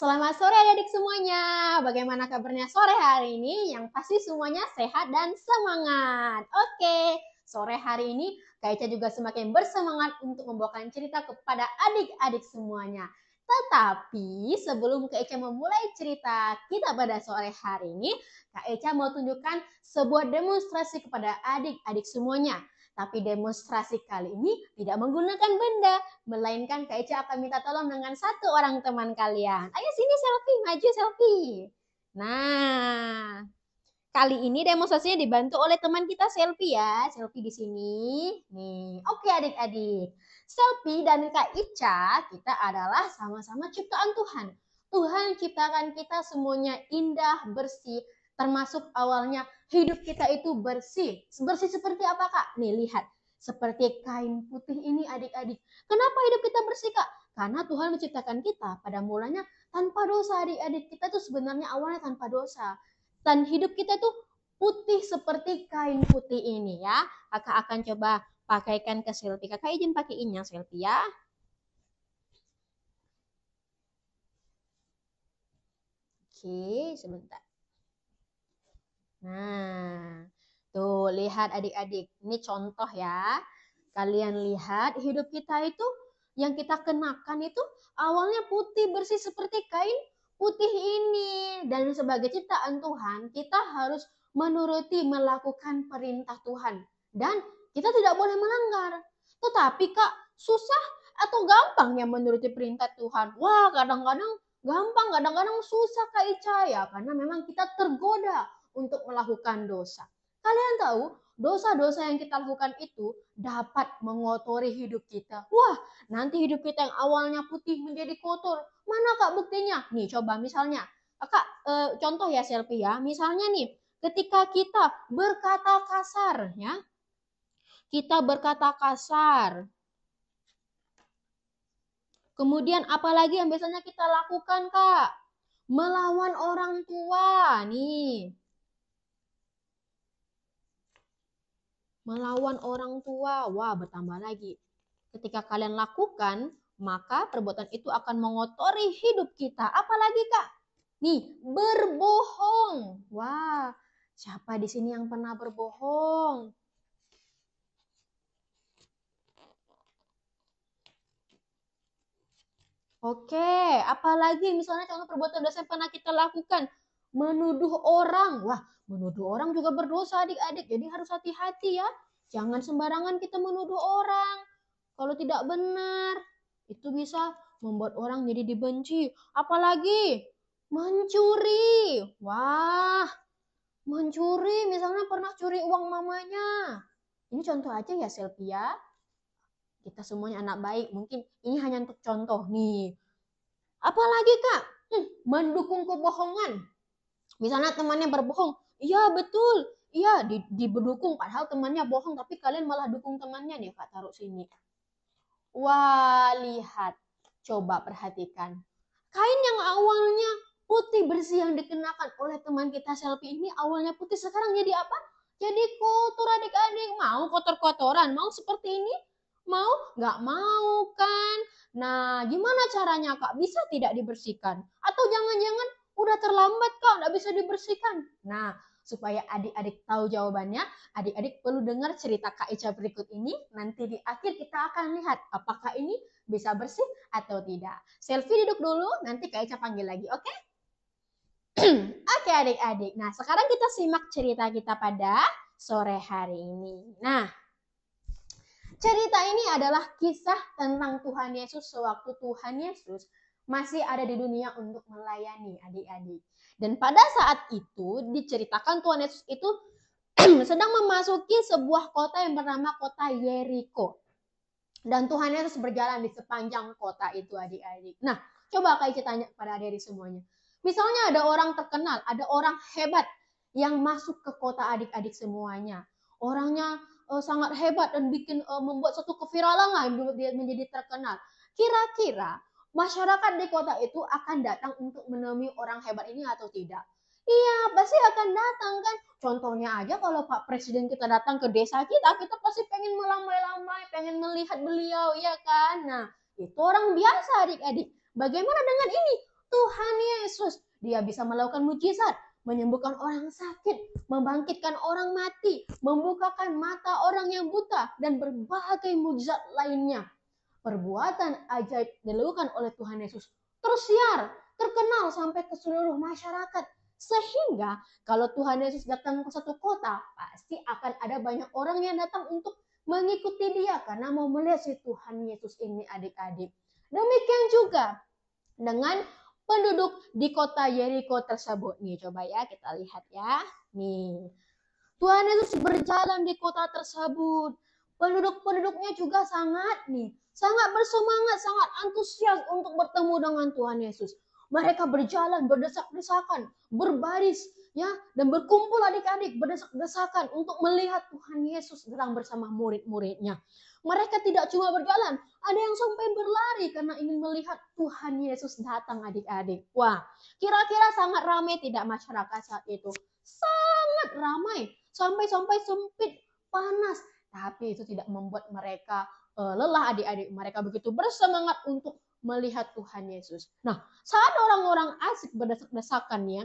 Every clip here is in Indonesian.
Selamat sore adik-adik semuanya. Bagaimana kabarnya sore hari ini? Yang pasti semuanya sehat dan semangat. Oke, sore hari ini Kak Ica juga semakin bersemangat untuk membawakan cerita kepada adik-adik semuanya. Tetapi sebelum Kak Ica memulai cerita kita pada sore hari ini, Kak Ica mau tunjukkan sebuah demonstrasi kepada adik-adik semuanya. Tapi demonstrasi kali ini tidak menggunakan benda, melainkan Kak Ica akan minta tolong dengan satu orang teman kalian. Ayo sini selfie, maju selfie. Nah, kali ini demonstrasinya dibantu oleh teman kita Selfie ya. Selfie di sini. Nih, oke adik-adik. Selfie dan Kak Ica, kita adalah sama-sama ciptaan Tuhan. Tuhan ciptakan kita semuanya indah, bersih, termasuk awalnya hidup kita itu bersih. Bersih seperti apa Kak? Nih lihat, seperti kain putih ini adik-adik. Kenapa hidup kita bersih Kak? Karena Tuhan menciptakan kita pada mulanya tanpa dosa adik-adik. Kita tuh sebenarnya awalnya tanpa dosa. Dan hidup kita tuh putih seperti kain putih ini ya. Kakak akan coba pakaikan ke Selfie. Kakak izin pakaiinnya Selfie ya. Oke, sebentar. Nah, tuh lihat adik-adik. Ini contoh ya. Kalian lihat hidup kita itu yang kita kenakan itu awalnya putih bersih seperti kain putih ini. Dan sebagai ciptaan Tuhan, kita harus menuruti melakukan perintah Tuhan. Dan kita tidak boleh melanggar. Tetapi Kak, susah atau gampang ya menuruti perintah Tuhan? Wah, kadang-kadang gampang, kadang-kadang susah Kak Ica ya. Karena memang kita tergoda untuk melakukan dosa. Kalian tahu, dosa-dosa yang kita lakukan itu dapat mengotori hidup kita. Wah, nanti hidup kita yang awalnya putih menjadi kotor. Mana Kak buktinya? Nih, coba misalnya. Kak, contoh ya Selfie ya. Misalnya nih, ketika kita berkata kasar ya. Kita berkata kasar. Kemudian apalagi yang biasanya kita lakukan Kak? Melawan orang tua. Nih. Melawan orang tua. Wah, bertambah lagi. Ketika kalian lakukan, maka perbuatan itu akan mengotori hidup kita. Apalagi Kak? Nih, berbohong. Wah, siapa di sini yang pernah berbohong? Oke, apalagi misalnya contoh perbuatan dosa yang pernah kita lakukan. Menuduh orang. Wah, menuduh orang juga berdosa adik-adik. Jadi harus hati-hati ya. Jangan sembarangan kita menuduh orang. Kalau tidak benar, itu bisa membuat orang jadi dibenci. Apalagi mencuri. Wah, mencuri misalnya pernah curi uang mamanya. Ini contoh aja ya Selfie ya. Kita semuanya anak baik. Mungkin ini hanya untuk contoh nih. Apalagi Kak, mendukung kebohongan. Misalnya temannya berbohong. Iya betul. Iya didukung padahal temannya bohong. Tapi kalian malah dukung temannya nih Kak taruh sini. Wah, lihat. Coba perhatikan. Kain yang awalnya putih bersih yang dikenakan oleh teman kita Selfie ini awalnya putih sekarang jadi apa? Jadi kotor adik-adik. Mau kotor-kotoran? Mau seperti ini? Mau? Nggak mau kan? Nah, gimana caranya Kak? Bisa tidak dibersihkan? Atau jangan-jangan udah terlambat Kak, nggak bisa dibersihkan? Nah, supaya adik-adik tahu jawabannya, adik-adik perlu dengar cerita Kak Ica berikut ini. Nanti di akhir kita akan lihat apakah ini bisa bersih atau tidak. Selfie duduk dulu, nanti Kak Ica panggil lagi, oke? Oke adik-adik, nah sekarang kita simak cerita kita pada sore hari ini. Nah, cerita ini adalah kisah tentang Tuhan Yesus sewaktu Tuhan Yesus masih ada di dunia untuk melayani adik-adik. Dan pada saat itu diceritakan Tuhan Yesus itu sedang memasuki sebuah kota yang bernama kota Yeriko. Dan Tuhan Yesus berjalan di sepanjang kota itu adik-adik. Nah, coba Kak Ica tanya pada adik-adik semuanya. Misalnya ada orang terkenal, ada orang hebat yang masuk ke kota adik-adik semuanya. Orangnya sangat hebat dan membuat suatu keviralan lah dia menjadi terkenal. Kira-kira masyarakat di kota itu akan datang untuk menemui orang hebat ini atau tidak? Iya, pasti akan datang kan. Contohnya aja kalau Pak Presiden kita datang ke desa kita pasti pengen melambai-lambai, pengen melihat beliau, ya kan? Nah, itu orang biasa adik-adik. Bagaimana dengan ini? Tuhan Dia bisa melakukan mujizat, menyembuhkan orang sakit, membangkitkan orang mati, membukakan mata orang yang buta, dan berbagai mujizat lainnya. Perbuatan ajaib dilakukan oleh Tuhan Yesus tersiar, terkenal sampai ke seluruh masyarakat. Sehingga kalau Tuhan Yesus datang ke satu kota, pasti akan ada banyak orang yang datang untuk mengikuti dia karena mau melihat si Tuhan Yesus ini, adik-adik. Demikian juga dengan penduduk di kota Yeriko tersebut. Nih coba ya kita lihat ya. Nih, Tuhan Yesus berjalan di kota tersebut. Penduduk-penduduknya juga sangat bersemangat, sangat antusias untuk bertemu dengan Tuhan Yesus. Mereka berjalan berdesak-desakan, berbaris ya, dan berkumpul adik-adik berdesak-desakan untuk melihat Tuhan Yesus datang bersama murid-muridnya. Mereka tidak cuma berjalan, ada yang sampai berlari karena ingin melihat Tuhan Yesus datang, adik-adik. Wah, kira-kira sangat ramai tidak masyarakat saat itu? Sangat ramai, sampai sempit, panas. Tapi itu tidak membuat mereka lelah, adik-adik. Mereka begitu bersemangat untuk melihat Tuhan Yesus. Nah, saat orang-orang asik berdesak-desakan ya,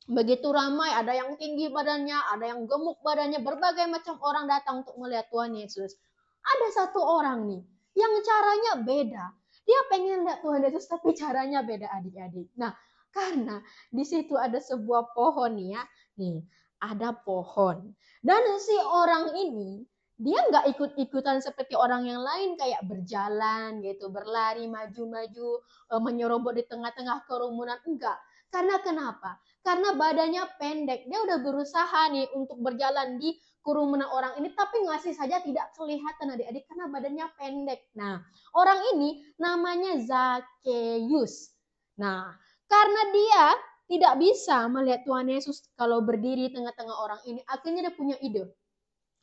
begitu ramai, ada yang tinggi badannya, ada yang gemuk badannya, berbagai macam orang datang untuk melihat Tuhan Yesus. Ada satu orang nih, yang caranya beda. Dia pengen lihat Tuhan Yesus, tapi caranya beda, adik-adik. Nah, karena di situ ada sebuah pohon ya, nih ada pohon. Dan si orang ini, dia nggak ikut-ikutan seperti orang yang lain kayak berjalan gitu, berlari maju-maju, menyerobot di tengah-tengah kerumunan, enggak. Karena kenapa? Karena badannya pendek. Dia udah berusaha nih untuk berjalan di kerumunan orang ini, tapi masih saja tidak kelihatan, adik-adik, karena badannya pendek. Nah, orang ini namanya Zakheus. Nah, karena dia tidak bisa melihat Tuhan Yesus kalau berdiri tengah-tengah orang ini, akhirnya dia punya ide.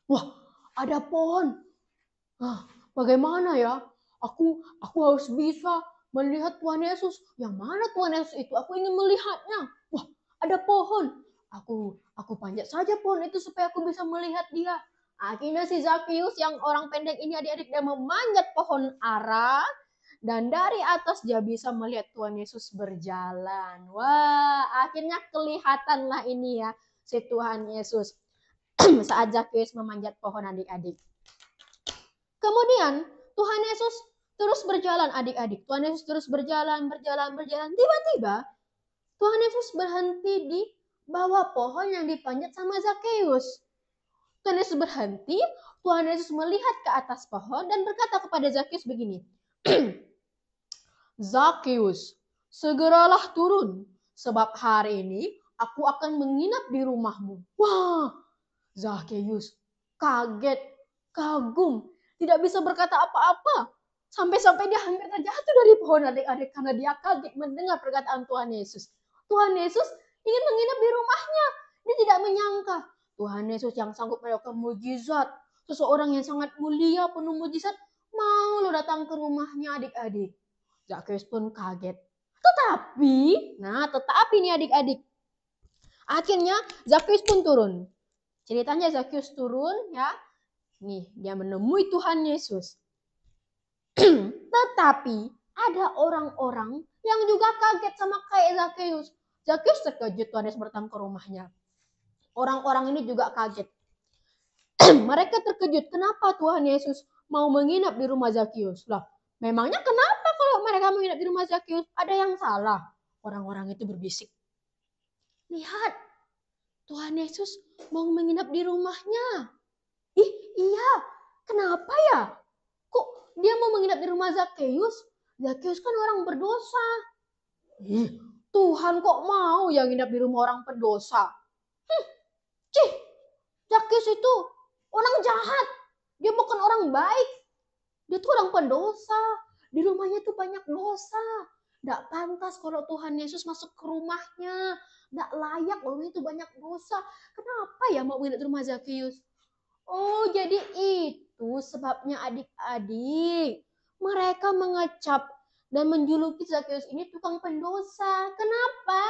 Wah, ada pohon. Bagaimana ya? Aku harus bisa melihat Tuhan Yesus. Yang mana Tuhan Yesus itu? Aku ingin melihatnya. Wah, ada pohon. Aku panjat saja pohon itu supaya aku bisa melihat dia. Akhirnya si Zakheus yang orang pendek ini, adik-adik, dia memanjat pohon ara, dan dari atas dia bisa melihat Tuhan Yesus berjalan. Wah, akhirnya kelihatanlah ini ya si Tuhan Yesus saat Zakheus memanjat pohon, adik-adik. Kemudian Tuhan Yesus terus berjalan, adik-adik. Tuhan Yesus terus berjalan. Tiba-tiba Tuhan Yesus berhenti di bawah pohon yang dipanjat sama Zakheus. Tuhan Yesus berhenti, Tuhan Yesus melihat ke atas pohon dan berkata kepada Zakheus begini. Zakheus, segeralah turun, sebab hari ini aku akan menginap di rumahmu. Wah, Zakheus kaget, kagum, tidak bisa berkata apa-apa. Sampai-sampai dia hampir terjatuh dari pohon, adik-adik, karena dia kaget mendengar perkataan Tuhan Yesus. Tuhan Yesus ingin menginap di rumahnya. Dia tidak menyangka Tuhan Yesus yang sanggup melakukan mujizat, seseorang yang sangat mulia, penuh mujizat, mau lo datang ke rumahnya, adik-adik. Zakheus pun kaget. Tetapi nih adik-adik, akhirnya Zakheus pun turun. Ceritanya Zakheus turun ya. Nih, dia menemui Tuhan Yesus. Tetapi ada orang-orang yang juga kaget sama kayak Zakheus. Zakheus terkejut Tuhan Yesus datang ke rumahnya. Orang-orang ini juga kaget. Mereka terkejut, kenapa Tuhan Yesus mau menginap di rumah Zakheus? Lah, memangnya kenapa kalau mereka menginap di rumah Zakheus? Ada yang salah? Orang-orang itu berbisik. Lihat, Tuhan Yesus mau menginap di rumahnya. Ih, iya. Kenapa ya? Kok dia mau menginap di rumah Zakheus? Zakheus kan orang berdosa. Tuhan kok mau yang nginap di rumah orang pendosa? Zakheus itu orang jahat. Dia bukan orang baik. Dia tuh orang pendosa. Di rumahnya tuh banyak dosa. Nggak pantas kalau Tuhan Yesus masuk ke rumahnya. Nggak layak, rumahnya itu banyak dosa. Kenapa ya mau menginap di rumah Zakheus? Oh, jadi itu sebabnya adik-adik. Mereka mengecap dan menjuluki Zakheus ini tukang pendosa. Kenapa?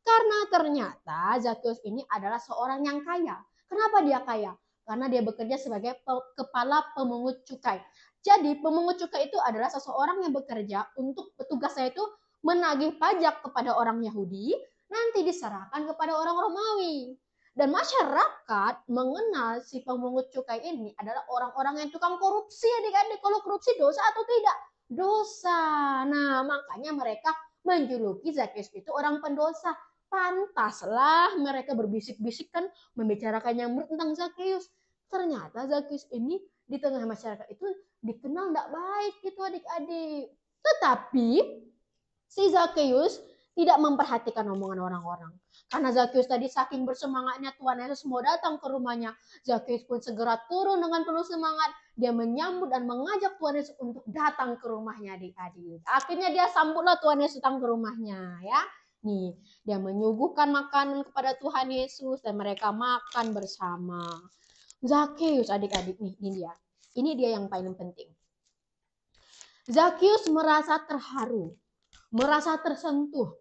Karena ternyata Zakheus ini adalah seorang yang kaya. Kenapa dia kaya? Karena dia bekerja sebagai kepala pemungut cukai. Jadi pemungut cukai itu adalah seseorang yang bekerja untuk petugasnya itu menagih pajak kepada orang Yahudi nanti diserahkan kepada orang Romawi. Dan masyarakat mengenal si pemungut cukai ini adalah orang-orang yang tukang korupsi, adik-adik. Kalau korupsi dosa atau tidak? Dosa. Nah, makanya mereka menjuluki Zakheus itu orang pendosa. Pantaslah mereka berbisik-bisik kan, membicarakan yang tentang Zakheus. Ternyata Zakheus ini di tengah masyarakat itu dikenal tidak baik gitu, adik-adik. Tetapi si Zakheus tidak memperhatikan omongan orang-orang. Karena Zakheus tadi saking bersemangatnya Tuhan Yesus mau datang ke rumahnya. Zakheus pun segera turun dengan penuh semangat. Dia menyambut dan mengajak Tuhan Yesus untuk datang ke rumahnya, adik-adik. Akhirnya dia sambutlah Tuhan Yesus datang ke rumahnya, ya. Nih, dia menyuguhkan makanan kepada Tuhan Yesus dan mereka makan bersama. Zakheus, adik-adik, nih, ini dia. Ini dia yang paling penting. Zakheus merasa terharu, merasa tersentuh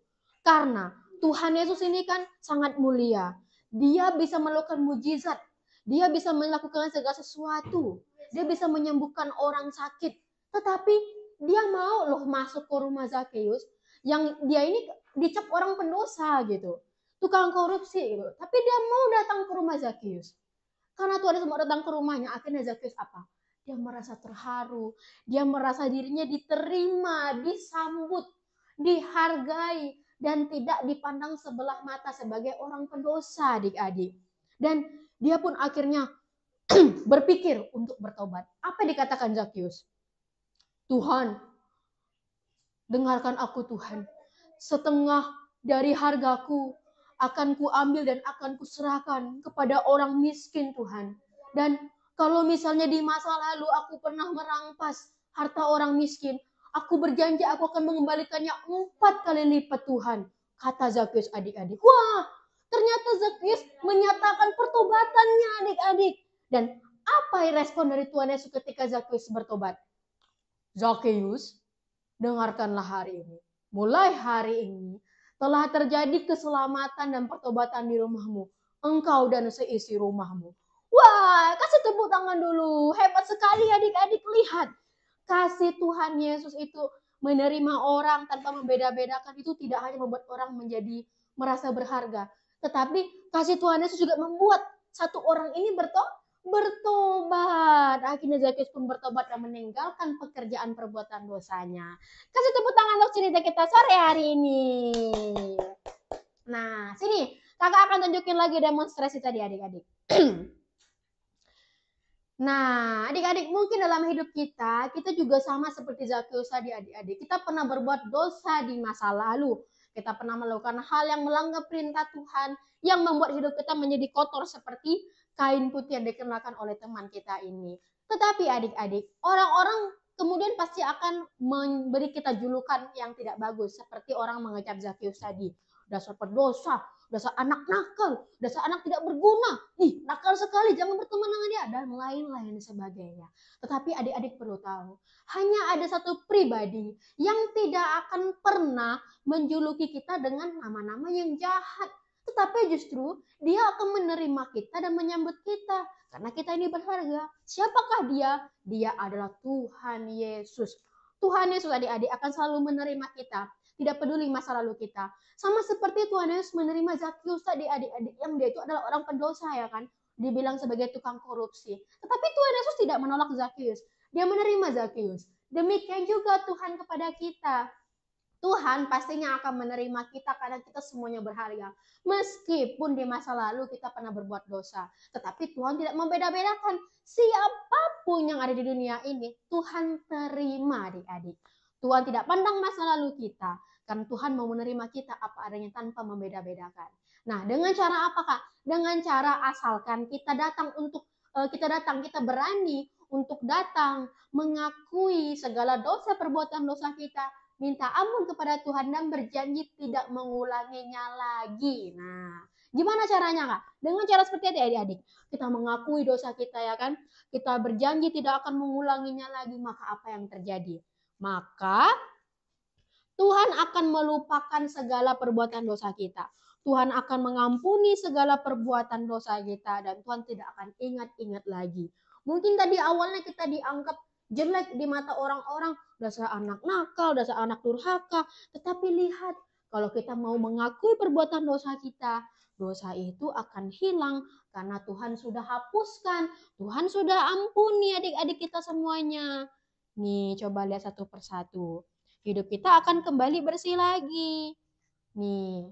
karena Tuhan Yesus ini kan sangat mulia. Dia bisa melakukan mujizat, dia bisa melakukan segala sesuatu, dia bisa menyembuhkan orang sakit. Tetapi dia mau loh masuk ke rumah Zakheus yang dia ini dicap orang pendosa gitu, tukang korupsi gitu. Tapi dia mau datang ke rumah Zakheus. Karena Tuhan Yesus mau datang ke rumahnya, akhirnya Zakheus apa? Dia merasa terharu, dia merasa dirinya diterima, disambut, dihargai, dan tidak dipandang sebelah mata sebagai orang pendosa, adik-adik. Dan dia pun akhirnya berpikir untuk bertobat. Apa yang dikatakan Zakheus? Tuhan, dengarkan aku Tuhan. Setengah dari hargaku akan kuambil dan akan kuserahkan kepada orang miskin Tuhan. Dan kalau misalnya di masa lalu aku pernah merampas harta orang miskin, aku berjanji aku akan mengembalikannya 4 kali lipat Tuhan. Kata Zakheus, adik-adik. Wah, ternyata Zakheus menyatakan pertobatannya, adik-adik. Dan apa respon dari Tuhan Yesus ketika Zakheus bertobat? Zakheus, dengarkanlah hari ini. Mulai hari ini telah terjadi keselamatan dan pertobatan di rumahmu. Engkau dan seisi rumahmu. Wah, kasih tepuk tangan dulu. Hebat sekali adik-adik, lihat. Kasih Tuhan Yesus itu menerima orang tanpa membeda-bedakan itu tidak hanya membuat orang menjadi merasa berharga. Tetapi kasih Tuhan Yesus juga membuat satu orang ini bertobat. Akhirnya Zakheus pun bertobat dan meninggalkan pekerjaan perbuatan dosanya. Kasih tepuk tangan untuk cerita kita sore hari ini. Nah, sini kakak akan tunjukin lagi demonstrasi tadi adik-adik. Nah, adik-adik mungkin dalam hidup kita juga sama seperti Zakheus tadi adik-adik. Kita pernah berbuat dosa di masa lalu. Kita pernah melakukan hal yang melanggar perintah Tuhan yang membuat hidup kita menjadi kotor seperti kain putih yang dikenakan oleh teman kita ini. Tetapi adik-adik, orang-orang kemudian pasti akan memberi kita julukan yang tidak bagus. Seperti orang mengecap Zakheus tadi. Dasar pendosa, dasar anak nakal, dasar anak tidak berguna. Ih, nakal sekali, jangan berteman dengan dia, dan lain-lain sebagainya. Tetapi adik-adik perlu tahu, hanya ada satu pribadi yang tidak akan pernah menjuluki kita dengan nama-nama yang jahat. Tetapi justru dia akan menerima kita dan menyambut kita. Karena kita ini berharga. Siapakah dia? Dia adalah Tuhan Yesus. Tuhan Yesus adik-adik akan selalu menerima kita. Tidak peduli masa lalu kita. Sama seperti Tuhan Yesus menerima Zakheus tadi adik-adik. Yang dia itu adalah orang pendosa ya kan. Dibilang sebagai tukang korupsi. Tetapi Tuhan Yesus tidak menolak Zakheus. Dia menerima Zakheus. Demikian juga Tuhan kepada kita. Tuhan pastinya akan menerima kita karena kita semuanya berharga. Meskipun di masa lalu kita pernah berbuat dosa. Tetapi Tuhan tidak membeda-bedakan. Siapapun yang ada di dunia ini, Tuhan terima adik-adik. Tuhan tidak pandang masa lalu kita. Karena Tuhan mau menerima kita apa adanya tanpa membeda-bedakan. Nah, dengan cara apa Kak? Dengan cara asalkan kita datang kita berani untuk datang mengakui segala dosa perbuatan dosa kita, minta ampun kepada Tuhan dan berjanji tidak mengulanginya lagi. Nah, gimana caranya Kak? Dengan cara seperti itu adik-adik. Kita mengakui dosa kita ya kan. Kita berjanji tidak akan mengulanginya lagi. Maka apa yang terjadi? Maka Tuhan akan melupakan segala perbuatan dosa kita. Tuhan akan mengampuni segala perbuatan dosa kita. Dan Tuhan tidak akan ingat-ingat lagi. Mungkin tadi awalnya kita dianggap jelek di mata orang-orang. Dasar anak nakal, dasar anak durhaka. Tetapi lihat, Kalau kita mau mengakui perbuatan dosa kita, dosa itu akan hilang karena Tuhan sudah hapuskan. Tuhan sudah ampuni adik-adik kita semuanya. Nih, coba lihat satu persatu. Hidup kita akan kembali bersih lagi. Nih.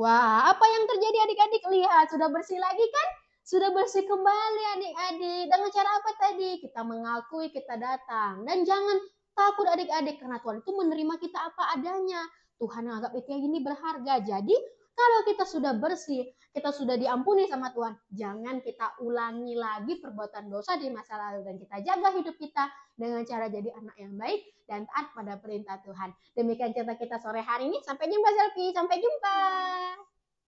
Wah, apa yang terjadi adik-adik? Lihat, sudah bersih lagi kan? Sudah bersih kembali adik-adik. Dengan cara apa tadi? Kita mengakui kita datang. Dan jangan takut adik-adik karena Tuhan itu menerima kita apa adanya. Tuhan menganggap itu yang ini berharga. Jadi kalau kita sudah bersih, kita sudah diampuni sama Tuhan, jangan kita ulangi lagi perbuatan dosa di masa lalu. Dan kita jaga hidup kita dengan cara jadi anak yang baik dan taat pada perintah Tuhan. Demikian cerita kita sore hari ini. Sampai jumpa Selfie. Sampai jumpa.